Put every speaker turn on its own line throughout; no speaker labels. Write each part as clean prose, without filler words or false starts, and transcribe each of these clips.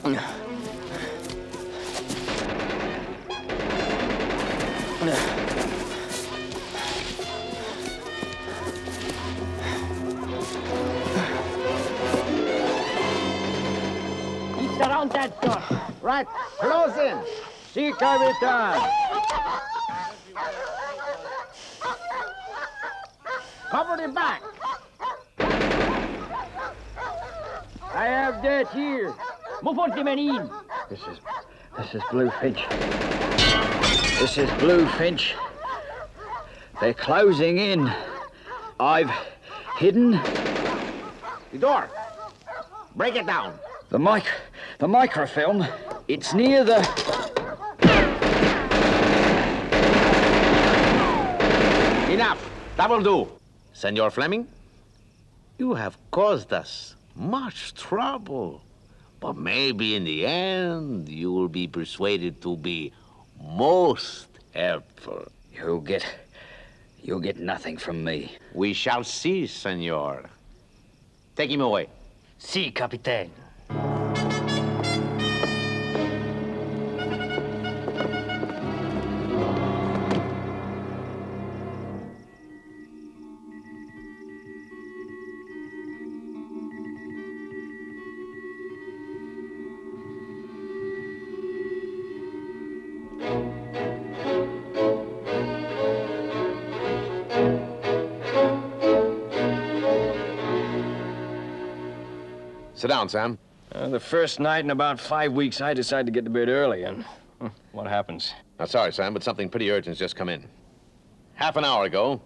It's around that door. Right, close in. Seek our return. Cover the back. I have that here. Move on the men in.
This is Blue Finch. This is Blue Finch. They're closing in. I've hidden.
The door. Break it down.
The microfilm. It's near the...
Enough. That will do. Senor Fleming, you have caused us much trouble. But maybe in the end, you will be persuaded to be most helpful.
You'll get nothing from me.
We shall see, senor. Take him away.
Si, Capitaine.
Sit down, Sam.
The first night in about 5 weeks, I decided to get to bed early, and what happens?
Now, sorry, Sam, but something pretty urgent's just come in. Half an hour ago,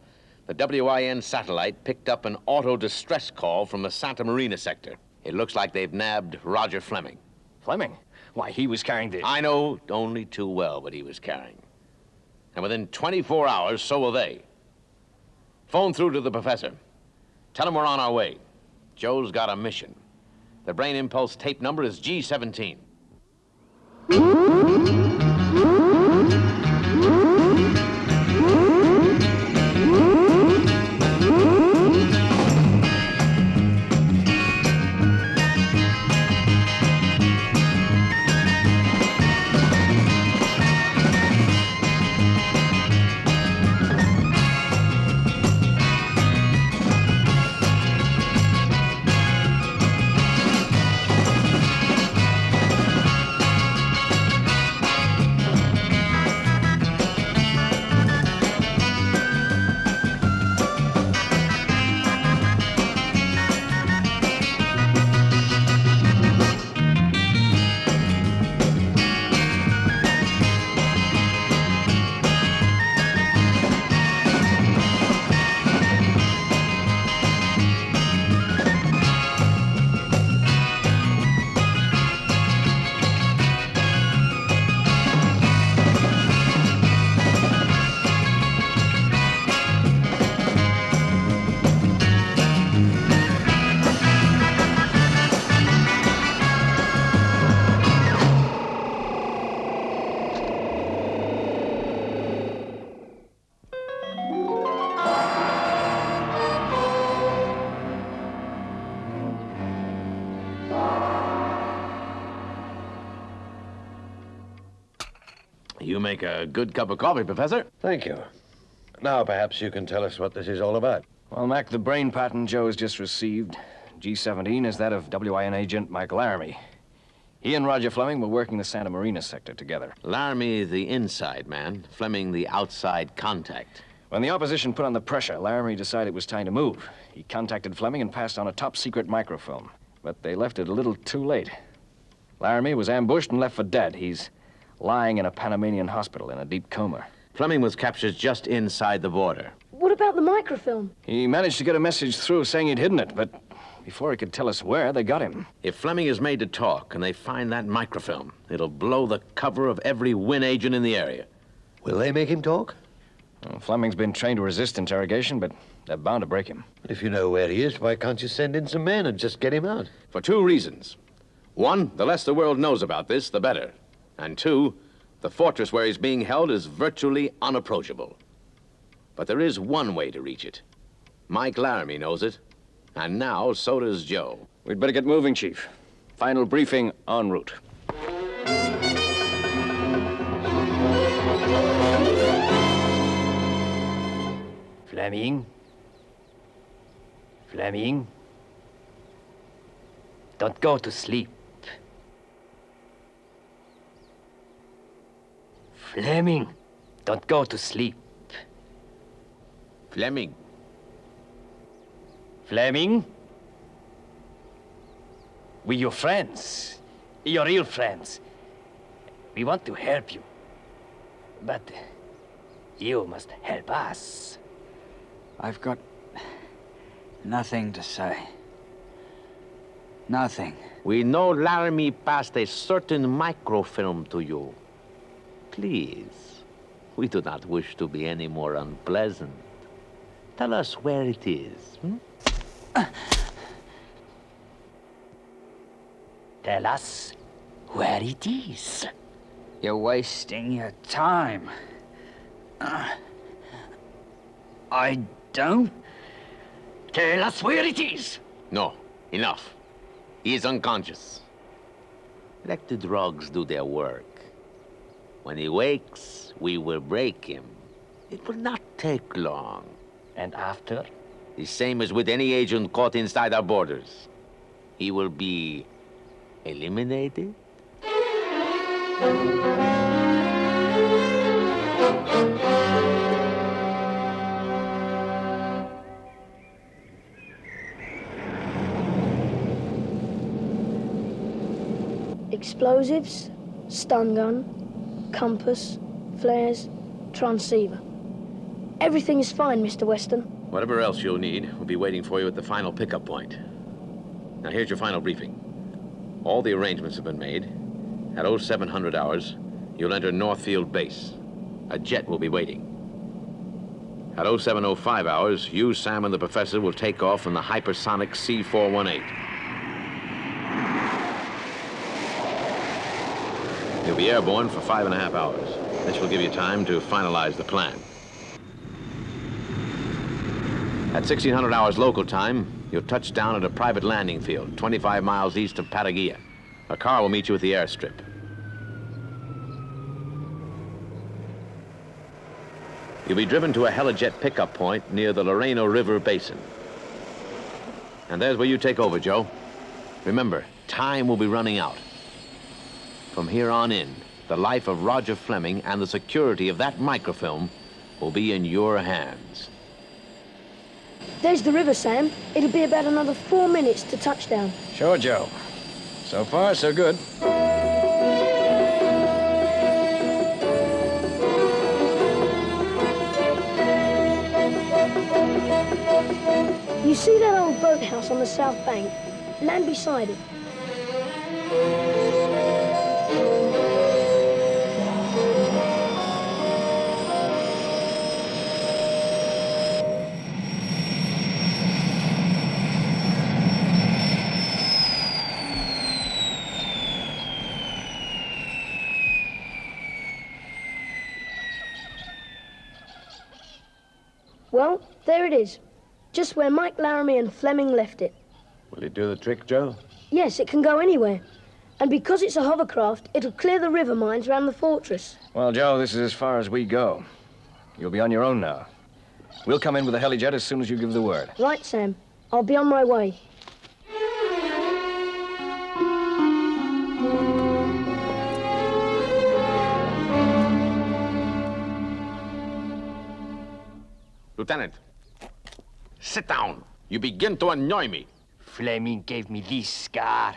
the WIN satellite picked up an auto distress call from the Santa Marina sector. It looks like they've nabbed Roger Fleming.
Fleming? Why, he was carrying the...
I know only too well what he was carrying. And within 24 hours, so will they. Phone through to the professor. Tell him we're on our way. Joe's got a mission. The brain impulse tape number is G17. You make a good cup of coffee, Professor.
Thank you. Now, perhaps you can tell us what this is all about.
Well, Mac, the brain pattern Joe has just received, G17, is that of WIN agent Mike Laramie. He and Roger Fleming were working the Santa Marina sector together.
Laramie, the inside man. Fleming, the outside contact.
When the opposition put on the pressure, Laramie decided it was time to move. He contacted Fleming and passed on a top-secret microfilm. But they left it a little too late. Laramie was ambushed and left for dead. He's lying in a Panamanian hospital in a deep coma.
Fleming was captured just inside the border.
What about the microfilm?
He managed to get a message through saying he'd hidden it, but before he could tell us where, they got him.
If Fleming is made to talk and they find that microfilm, it'll blow the cover of every WIN agent in the area.
Will they make him talk?
Well, Fleming's been trained to resist interrogation, but they're bound to break him.
But if you know where he is, why can't you send in some men and just get him out?
For two reasons. One, the less the world knows about this, the better. And two, the fortress where he's being held is virtually unapproachable. But there is one way to reach it. Mike Laramie knows it. And now, so does Joe.
We'd better get moving, Chief. Final briefing en route.
Fleming? Fleming? Don't go to sleep. Fleming, don't go to sleep.
Fleming.
Fleming? We're your friends. Your real friends. We want to help you. But you must help us.
I've got nothing to say. Nothing.
We know Laramie passed a certain microfilm to you. Please, we do not wish to be any more unpleasant. Tell us where it is.
Tell us where it is.
You're wasting your time. I don't.
Tell us where it is.
No, enough. He is unconscious. Let the drugs do their work. When he wakes, we will break him. It will not take long.
And after?
The same as with any agent caught inside our borders. He will be eliminated.
Explosives, stun gun, compass, flares, transceiver. Everything is fine, Mr. Weston.
Whatever else you'll need will be waiting for you at the final pickup point. Now here's your final briefing. All the arrangements have been made. At 0700 hours, you'll enter Northfield Base. A jet will be waiting. At 0705 hours, you, Sam, and the professor will take off in the hypersonic C-418. You'll be airborne for 5.5 hours. This will give you time to finalize the plan. At 1600 hours local time, you'll touch down at a private landing field, 25 miles east of Patagia. A car will meet you at the airstrip. You'll be driven to a helijet pickup point near the Loreno River Basin. And there's where you take over, Joe. Remember, time will be running out. From here on in, the life of Roger Fleming and the security of that microfilm will be in your hands.
There's the river, Sam. It'll be about another 4 minutes to touchdown.
Sure, Joe. So far, so good.
You see that old boathouse on the south bank? Land beside it. Well, there it is. Just where Mike Laramie and Fleming left it.
Will it do the trick, Joe?
Yes, it can go anywhere. And because it's a hovercraft, it'll clear the river mines around the fortress.
Well, Joe, this is as far as we go. You'll be on your own now. We'll come in with a helijet as soon as you give the word.
Right, Sam. I'll be on my way.
Lieutenant, sit down. You begin to annoy me.
Fleming gave me this scar.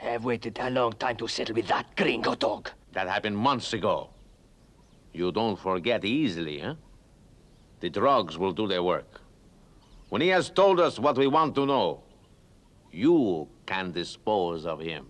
I've waited a long time to settle with that gringo dog.
That happened months ago. You don't forget easily, huh? The drugs will do their work. When he has told us what we want to know, you can dispose of him.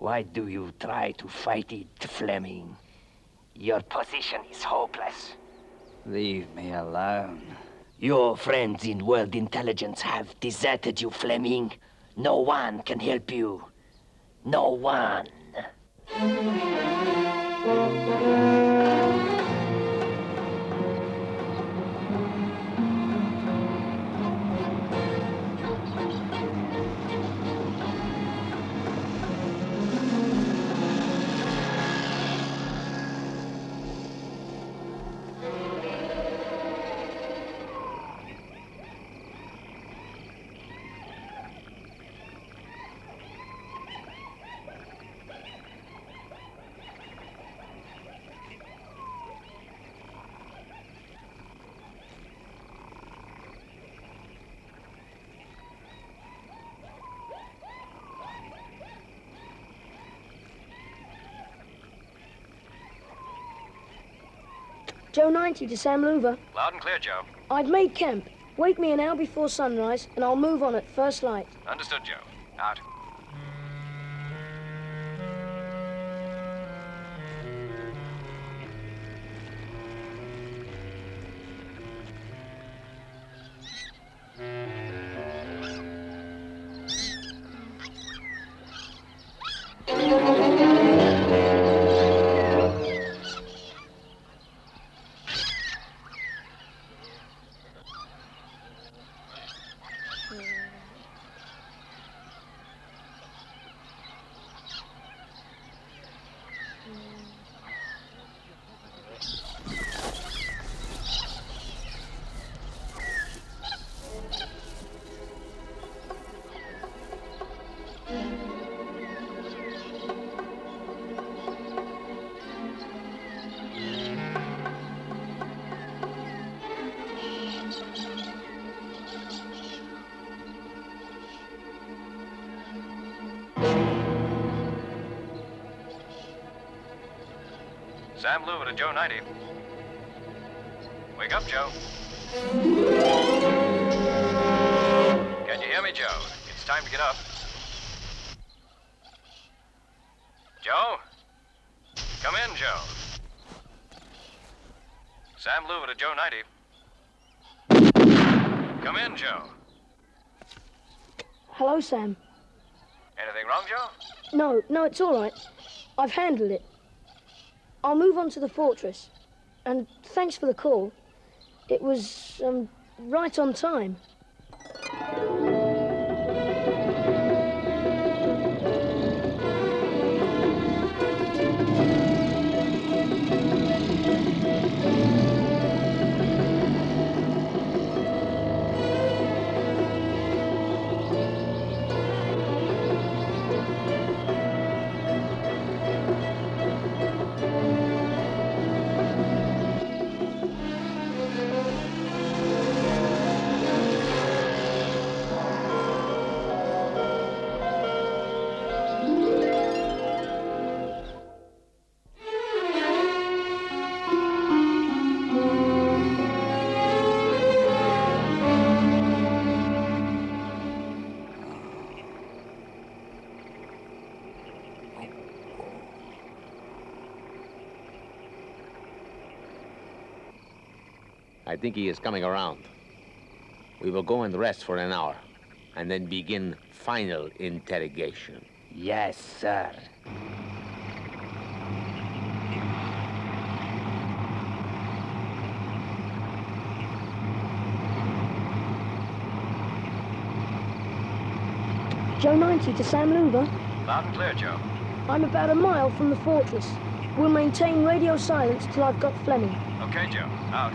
Why do you try to fight it, Fleming? Your position is hopeless.
Leave me alone.
Your friends in world intelligence have deserted you, Fleming. No one can help you. No one.
Joe90 to Sam Louver.
Loud and clear, Joe.
I've made camp. Wake me an hour before sunrise, and I'll move on at first light.
Understood, Joe. Out. Sam Louver to Joe90. Wake up, Joe. Can you hear me, Joe? It's time to get up. Joe? Come in, Joe. Sam Louver to Joe90. Come in, Joe.
Hello, Sam.
Anything wrong, Joe?
No, it's all right. I've handled it. I'll move on to the fortress. And thanks for the call. It was, right on time.
I think he is coming around. We will go and rest for an hour, and then begin final interrogation.
Yes, sir.
Joe90 to Sam Louver.
Loud and clear, Joe.
I'm about a mile from the fortress. We'll maintain radio silence till I've got Fleming.
Okay, Joe. Out.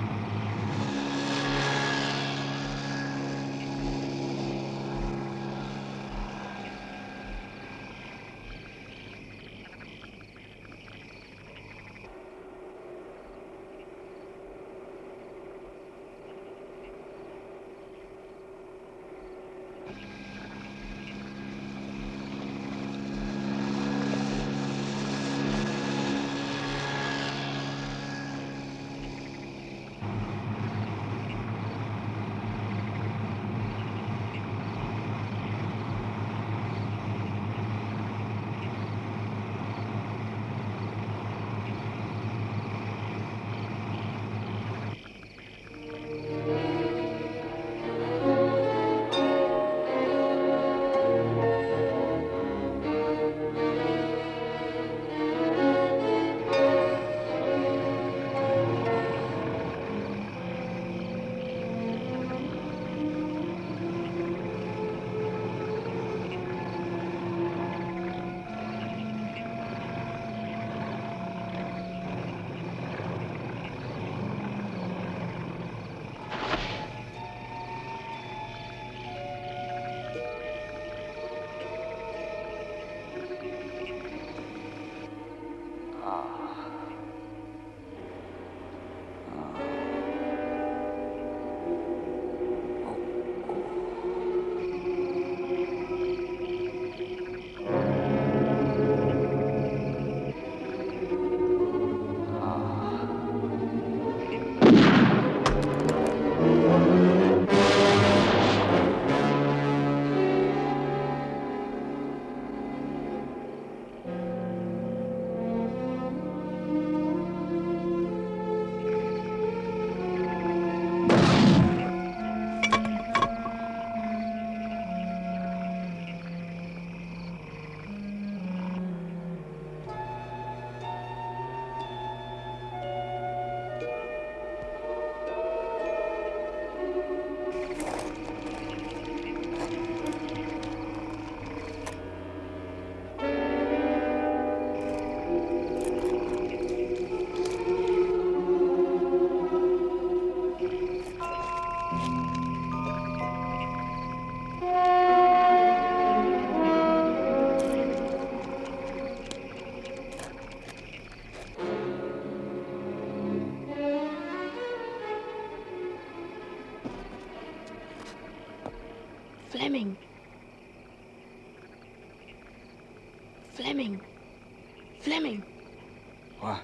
Fleming. Fleming. Fleming.
What?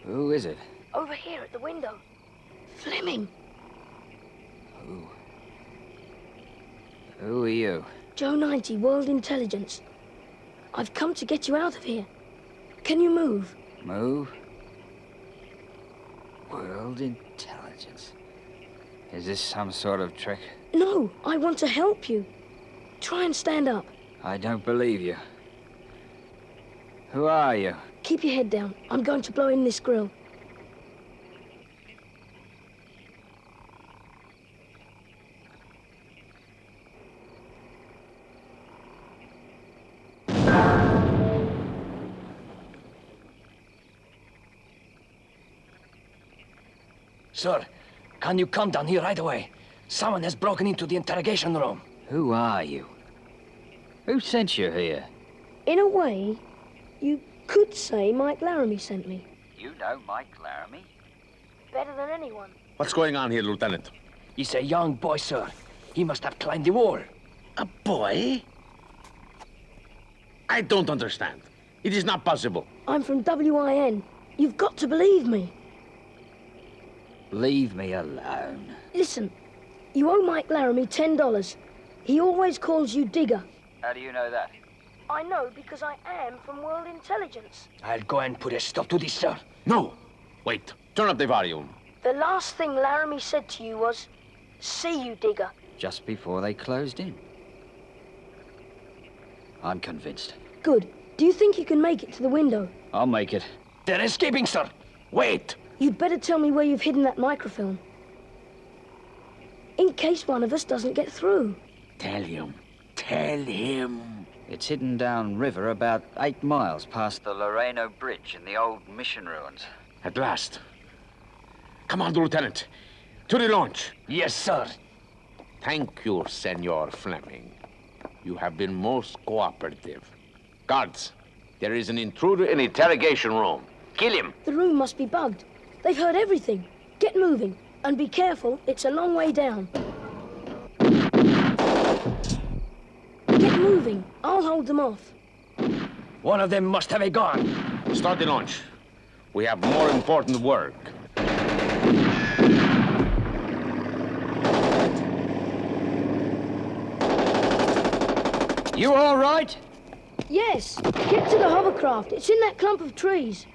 Who is it?
Over here at the window. Fleming.
Who are you?
Joe90, World Intelligence. I've come to get you out of here. Can you move?
Move? World Intelligence. Is this some sort of trick?
No, I want to help you. Try and stand up.
I don't believe you. Who are you?
Keep your head down. I'm going to blow in this grill.
Sir, can you come down here right away? Someone has broken into the interrogation room.
Who are you? Who sent you here?
In a way, you could say Mike Laramie sent me.
You know Mike Laramie?
Better than anyone.
What's going on here, Lieutenant?
He's a young boy, sir. He must have climbed the wall.
A boy? I don't understand. It is not possible.
I'm from WIN. You've got to believe me.
Leave me alone.
Listen, you owe Mike Laramie $10. He always calls you Digger.
How do you know that?
I know because I am from World Intelligence.
I'll go and put a stop to this, sir.
No! Wait, turn up the volume.
The last thing Laramie said to you was, "See you, Digger."
Just before they closed in. I'm convinced.
Good. Do you think you can make it to the window?
I'll make it.
They're escaping, sir.
Wait!
You'd better tell me where you've hidden that microfilm. In case one of us doesn't get through.
Tell him. Tell him.
It's hidden downriver about 8 miles past the Loreno Bridge in the old mission ruins.
At last. Come on, Lieutenant. To the launch.
Yes, sir.
Thank you, Senor Fleming. You have been most cooperative. Guards, there is an intruder in the interrogation room. Kill him.
The room must be bugged. They've heard everything. Get moving. And be careful, it's a long way down. Get moving. I'll hold them off.
One of them must have a gun.
Start the launch. We have more important work.
You all right?
Yes. Get to the hovercraft. It's in that clump of trees.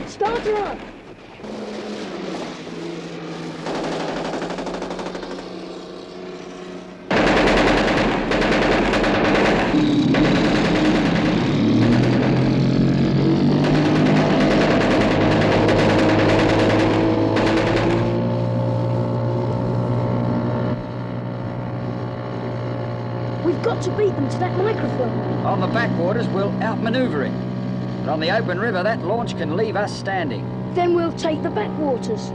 Start her up. We've got to beat them to that microphone.
On the backwaters, we'll outmaneuver it. But on the open river, that launch can leave us standing.
Then we'll take the backwaters.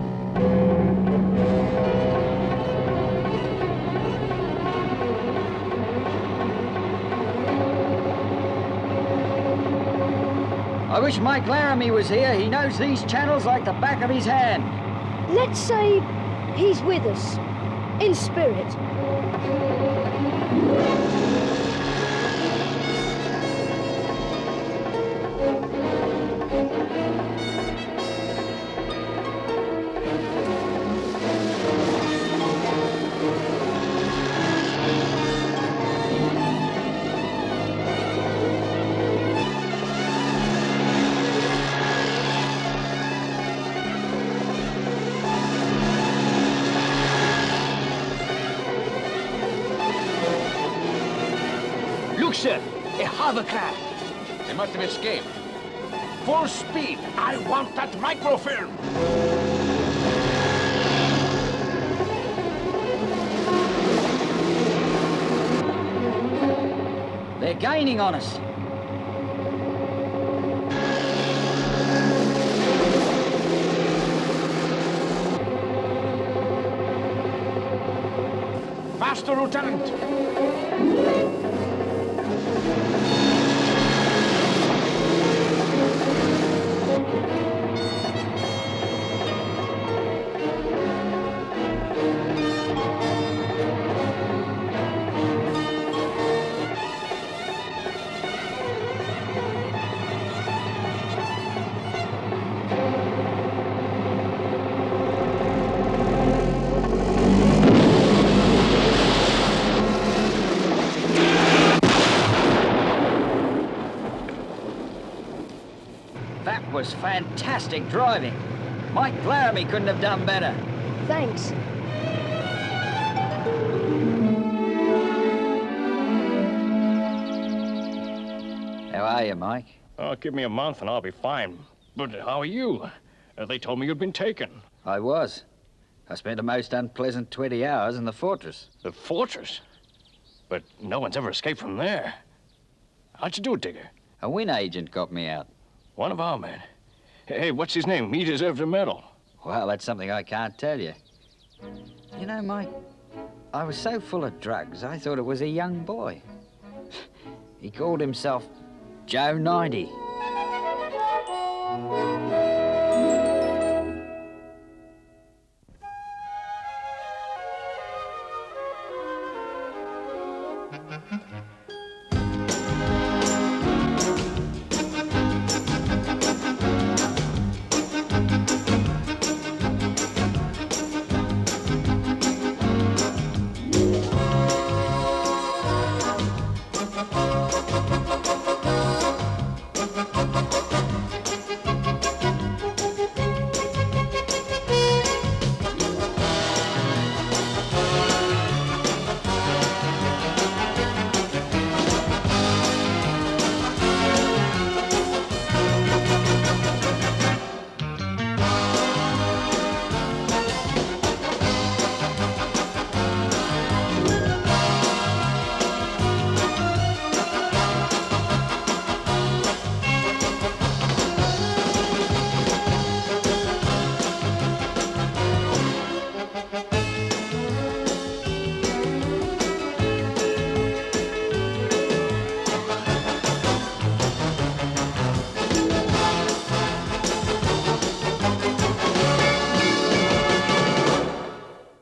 I wish Mike Laramie was here. He knows these channels like the back of his hand.
Let's say he's with us, in spirit.
Look, sir. A hovercraft.
They must have escaped. Full speed. I want that microfilm.
They're gaining on us.
Master Lieutenant!
That was fantastic driving. Mike Laramie couldn't have done better.
Thanks.
How are you, Mike?
Oh, give me a month and I'll be fine. But how are you? They told me you'd been taken.
I was. I spent a most unpleasant 20 hours in the fortress.
The fortress? But no one's ever escaped from there. How'd you do it, Digger?
A Win agent got me out.
One of our men. Hey, what's his name? He deserved a medal.
Well, that's something I can't tell you. You know, Mike, I was so full of drugs, I thought it was a young boy. He called himself Joe90.